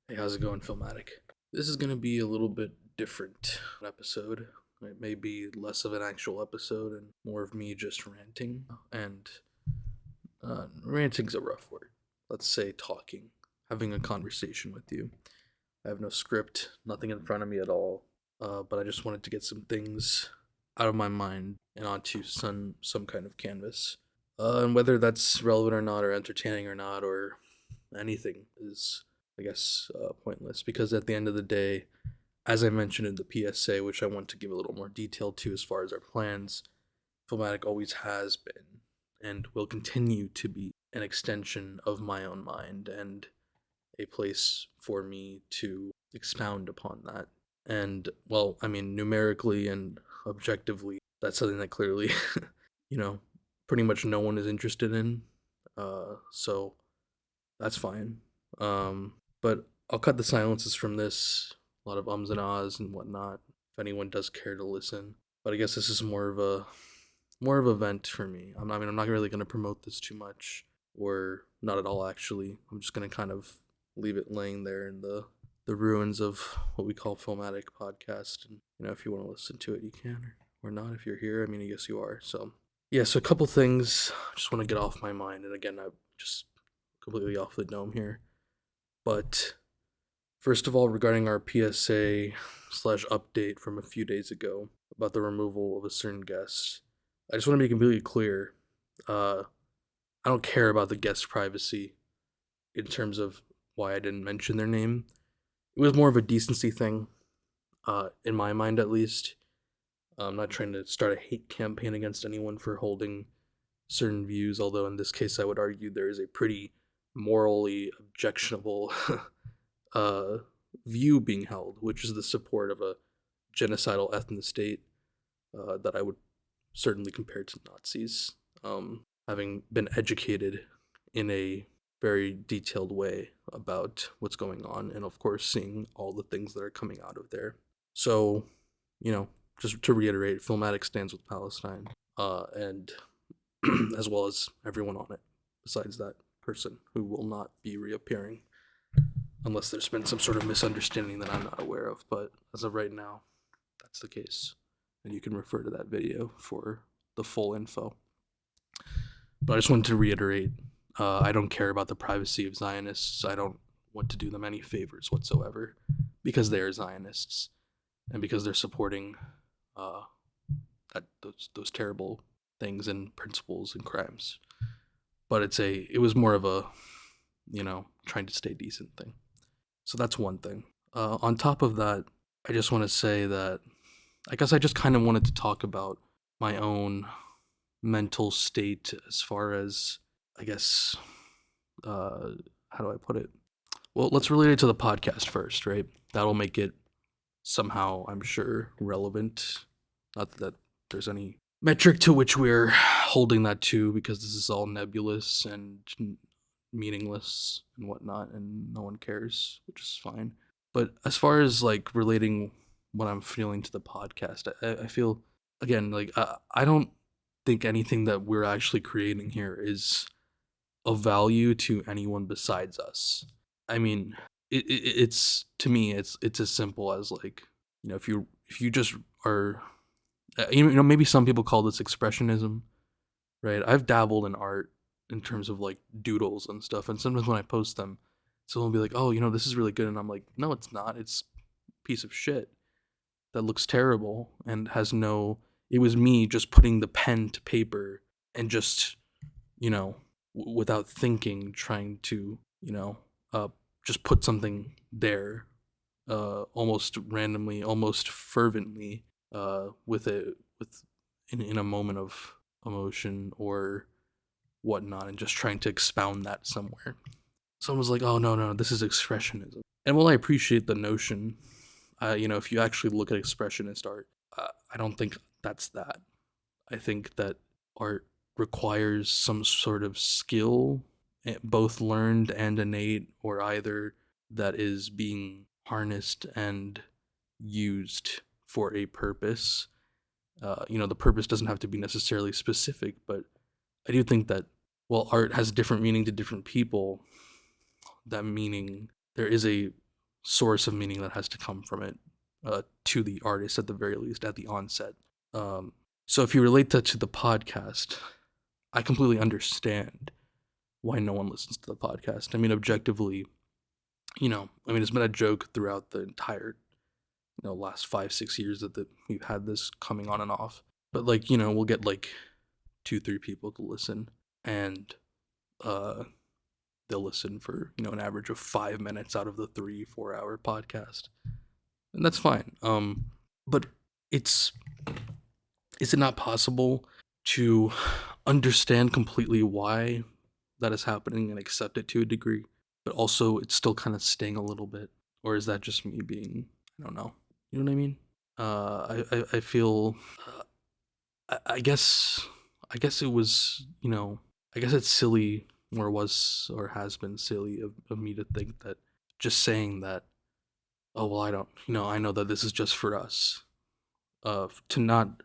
Hey, how's it going, Filmatic? This is going to be a little bit different episode. It may be less of an actual episode and more of me just ranting. And ranting's a rough word. Let's say talking, having a conversation with you. I have no script, nothing in front of me at all. But I just wanted to get some things out of my mind and onto some kind of canvas. And whether that's relevant or not, or entertaining or not, or anything is, I guess, pointless because at the end of the day, as I mentioned in the PSA, which I want to give a little more detail to as far as our plans, Filmatic always has been and will continue to be an extension of my own mind and a place for me to expound upon that. And, well, I mean, numerically and objectively, that's something that clearly, you know, pretty much no one is interested in. So that's fine. But I'll cut the silences from this. A lot of ums and ahs and whatnot. If anyone does care to listen, but I guess this is more of a vent for me. I'm not really going to promote this too much, or not at all. Actually, I'm just going to kind of leave it laying there in the ruins of what we call Filmatic podcast. And if you want to listen to it, you can, or not. If you're here, I mean, I guess you are. So yeah, so a couple things I just want to get off my mind, and again, I'm just completely off the dome here. But first of all, regarding our PSA slash update from a few days ago about the removal of a certain guest, I just want to be completely clear. Uh, I don't care about the guest's privacy in terms of why I didn't mention their name. It was more of a decency thing, in my mind at least. I'm not trying to start a hate campaign against anyone for holding certain views, although in this case I would argue there is a pretty morally objectionable uh, view being held, which is the support of a genocidal ethnic state that I would certainly compare to Nazis. Having been educated in a very detailed way about what's going on, and of course, seeing all the things that are coming out of there. So, just to reiterate, Filmatic stands with Palestine, and as well as everyone on it, besides that person who will not be reappearing unless there's been some sort of misunderstanding that I'm not aware of. But as of right now, that's the case. And you can refer to that video for the full info. But I just wanted to reiterate, I don't care about the privacy of Zionists. I don't want to do them any favors whatsoever because they are Zionists and because they're supporting those terrible things and principles and crimes. But it was more of a, trying to stay decent thing. So that's one thing. On top of that, I just want to say that I guess I just kind of wanted to talk about my own mental state as far as, I guess, how do I put it? Well, let's relate it to the podcast first, right? That'll make it somehow, I'm sure, relevant. Not that there's any metric to which we're holding that to, because this is all nebulous and meaningless and whatnot, and no one cares, which is fine. But as far as like relating what I'm feeling to the podcast, I feel, again, like I don't think anything that we're actually creating here is of value to anyone besides us. I mean, it's to me, it's as simple as, like, if you just are, maybe some people call this expressionism, right? I've dabbled in art in terms of like doodles and stuff, and sometimes when I post them, someone will be like, "Oh, this is really good," and I'm like, "No, it's not. It's a piece of shit that looks terrible and has no." It was me just putting the pen to paper and just, without thinking, trying to, just put something there, almost randomly, almost fervently, with in a moment of emotion or whatnot, and just trying to expound that somewhere. Someone was like, "Oh, no, no, this is expressionism," and while I appreciate the notion, if you actually look at expressionist art, I don't think that's that. I think that art requires some sort of skill, both learned and innate, or either that is being harnessed and used for a purpose. The purpose doesn't have to be necessarily specific, but I do think that while art has different meaning to different people, that meaning, there is a source of meaning that has to come from it to the artist at the very least at the onset. Um, so if you relate that to the podcast, I completely understand why no one listens to the podcast. I mean, objectively, it's been a joke throughout the entire, last 5-6 years that we've had this coming on and off. But like, we'll get like 2-3 people to listen, and uh, they'll listen for an average of 5 minutes out of the 3-4 hour podcast, and that's fine. But it's is it not possible to understand completely why that is happening and accept it to a degree, but also it's still kind of sting a little bit? Or is that just me being, I don't know. You know what I mean? I feel, I guess it was, I guess it's silly, or was, or has been silly of me to think that just saying that, oh, well, I don't, I know that this is just for us, to not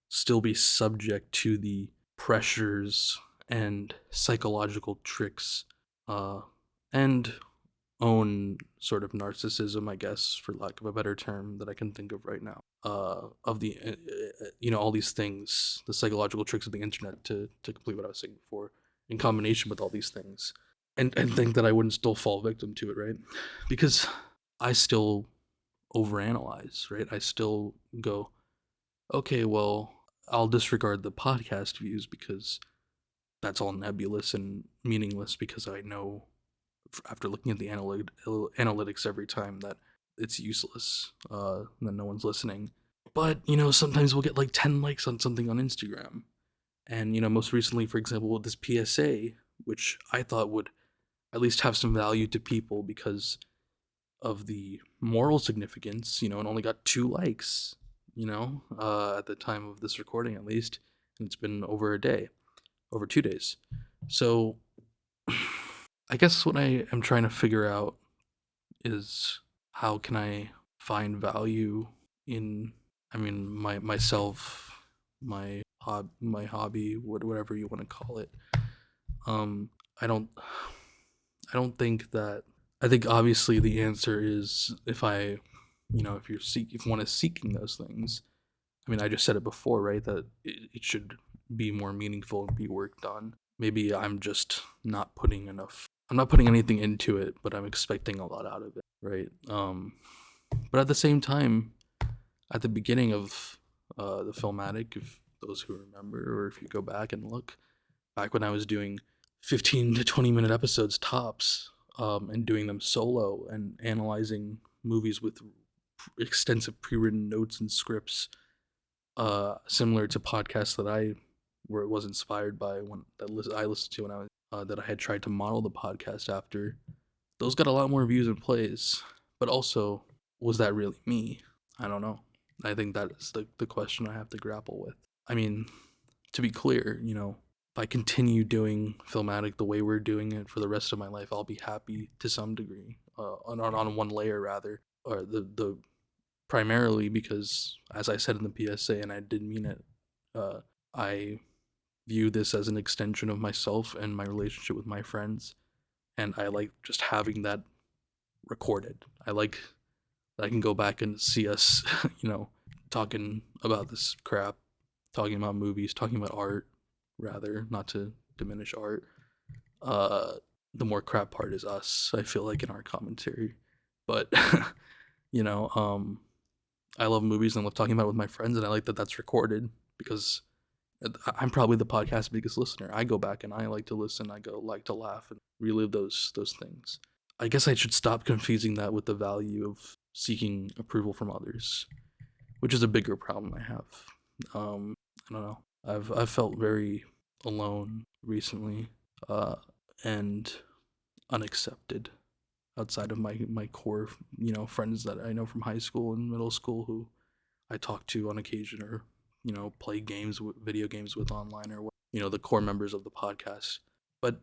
still be subject to the pressures and psychological tricks, and own sort of narcissism, I guess, for lack of a better term that I can think of right now, of the, all these things, the psychological tricks of the internet, to complete what I was saying before, in combination with all these things, and think that I wouldn't still fall victim to it, right? Because I still overanalyze, right? I still go, okay, well, I'll disregard the podcast views because that's all nebulous and meaningless, because I know after looking at the analytics every time that it's useless, that no one's listening. But, sometimes we'll get like 10 likes on something on Instagram. And, most recently, for example, with this PSA, which I thought would at least have some value to people because of the moral significance, it only got 2 likes, at the time of this recording at least. And it's been over 2 days. So I guess what I am trying to figure out is, how can I find value in, myself, my hobby, whatever you want to call it. Um, I don't, I don't think that. I think obviously the answer is, if one is seeking those things. I just said it before, right? That it should be more meaningful and be worked on. Maybe I'm just not putting enough. I'm not putting anything into it, but I'm expecting a lot out of it, right? But at the same time, at the beginning of the Filmatic, if those who remember, or if you go back and look, back when I was doing 15 to 20 minute episodes tops, and doing them solo and analyzing movies with extensive pre-written notes and scripts, similar to podcasts that I where it was inspired by, I listened to when I was, that I had tried to model the podcast after. Those got a lot more views and plays, but also, was that really me? I don't know. I think that is the question I have to grapple with. I mean, to be clear, if I continue doing Filmatic the way we're doing it for the rest of my life, I'll be happy to some degree, on one layer rather, or the primarily because, as I said in the PSA, and I did mean it, I view this as an extension of myself and my relationship with my friends, and I like just having that recorded. I like that I can go back and see us, talking about this crap, talking about movies, talking about art, rather, not to diminish art. Uh, the more crap part is us, I feel like, in our commentary. But, you know, um, I love movies and I love talking about it with my friends, and I like that that's recorded because I'm probably the podcast biggest listener. I go back and I like to listen. I like to laugh and relive those things. I guess I should stop confusing that with the value of seeking approval from others, which is a bigger problem I have. I don't know. I've felt very alone recently, and unaccepted outside of my core, friends that I know from high school and middle school, who I talk to on occasion, or play video games with online, or the core members of the podcast. But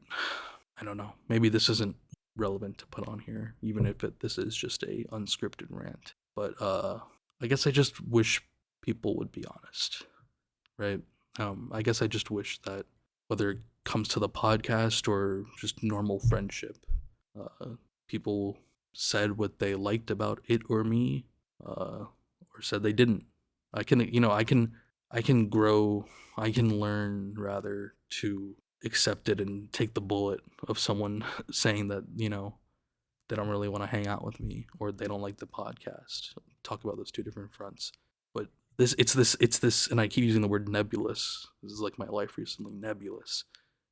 I don't know. Maybe this isn't relevant to put on here, even if this is just a unscripted rant. But I guess I just wish people would be honest, right? I guess I just wish that, whether it comes to the podcast or just normal friendship, uh, people said what they liked about it or me, or said they didn't. I can, I can grow, I can learn rather to accept it and take the bullet of someone saying that, they don't really want to hang out with me or they don't like the podcast. Talk about those two different fronts. But it's this, and I keep using the word nebulous. This is like my life recently, nebulous,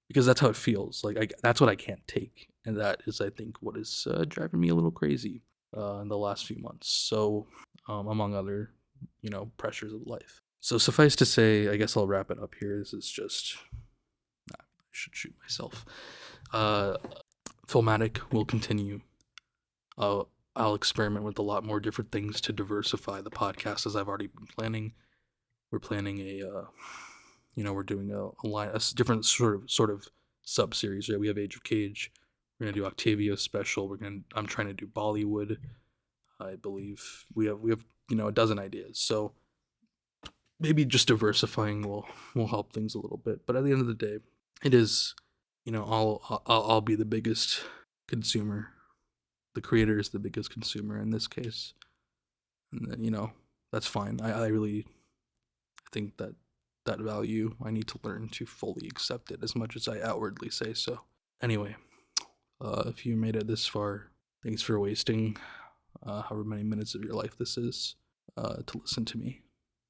because that's how it feels. Like that's what I can't take, and that is, I think, what is driving me a little crazy in the last few months. So, among other, pressures of life. So suffice to say, I guess I'll wrap it up here. This is just, I should shoot myself. Filmatic will continue. I'll experiment with a lot more different things to diversify the podcast, as I've already been planning. We're planning we're doing a different sort of sub series. Right, we have Age of Cage. We're gonna do Octavio special. I'm trying to do Bollywood. I believe we have a dozen ideas. So maybe just diversifying will help things a little bit. But at the end of the day, it is, I'll be the biggest consumer. The creator is the biggest consumer in this case, and then, that's fine. I really think that value, I need to learn to fully accept it as much as I outwardly say so. Anyway, if you made it this far, thanks for wasting however many minutes of your life this is to listen to me.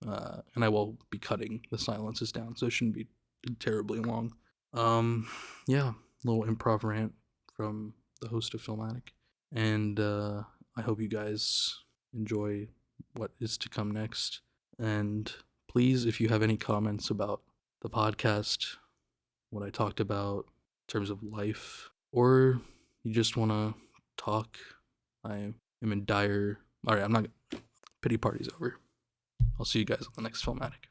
And I will be cutting the silences down, so it shouldn't be terribly long. Yeah, little improv rant from the host of Filmatic. And I hope you guys enjoy what is to come next. And please, if you have any comments about the podcast, what I talked about in terms of life, or you just want to talk, I am in dire... Alright, I'm not... Pity party's over. I'll see you guys on the next Filmatic.